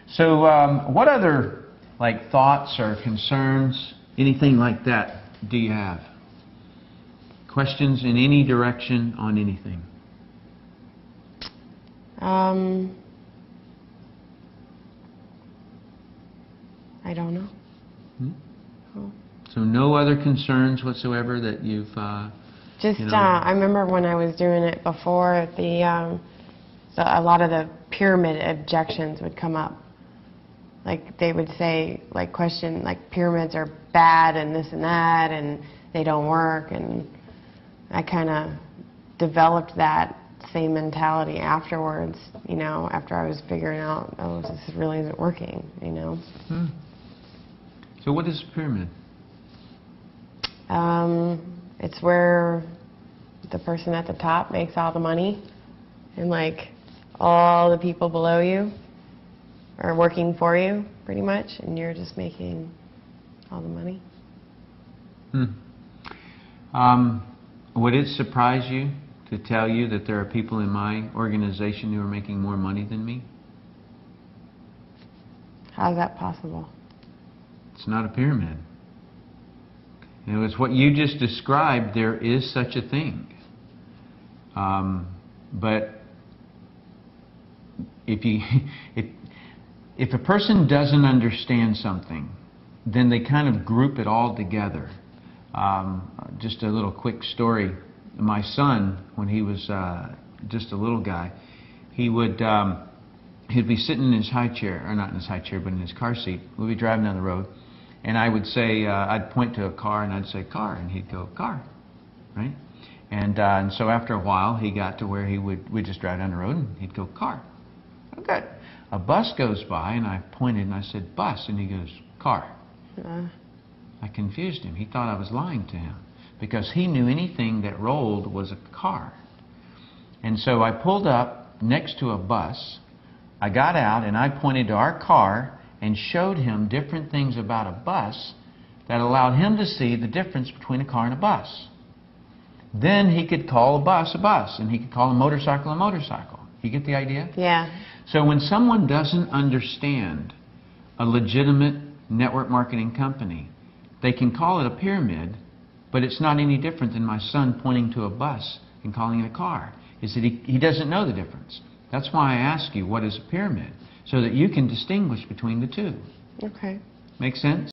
So what other like thoughts or concerns, anything like that, do you have? Questions in any direction on anything? I don't know. Oh. So no other concerns whatsoever that you've just you know, I remember when I was doing it before, a lot of the pyramid objections would come up. Like they would say, like question, like pyramids are bad and this and that, and they don't work. And I kind of developed that same mentality afterwards. You know, after I was figuring out, oh, this really isn't working. You know. So what is a pyramid? It's where the person at the top makes all the money, and like all the people below you are working for you, pretty much, and you're just making all the money. Would it surprise you to tell you that there are people in my organization who are making more money than me? How is that possible? It's not a pyramid. You know, it's what you just described. There is such a thing. But if a person doesn't understand something, then they kind of group it all together. Just a little quick story. My son, when he was just a little guy, he'd be sitting in his high chair, or not in his high chair, but in his car seat. We'd be driving down the road, and I would say, I'd point to a car, and I'd say, car, and he'd go, car, right? And so after a while, he got to where we'd just drive down the road, and he'd go, car. Oh, good. A bus goes by, and I pointed, and I said, bus, and he goes, car. I confused him. He thought I was lying to him, because he knew anything that rolled was a car. And so I pulled up next to a bus. I got out, and I pointed to our car and showed him different things about a bus that allowed him to see the difference between a car and a bus. Then he could call a bus, and he could call a motorcycle a motorcycle. You get the idea? Yeah. So when someone doesn't understand a legitimate network marketing company, they can call it a pyramid, but it's not any different than my son pointing to a bus and calling it a car. Is that he doesn't know the difference. That's why I ask you, what is a pyramid? So that you can distinguish between the two. Okay. Make sense?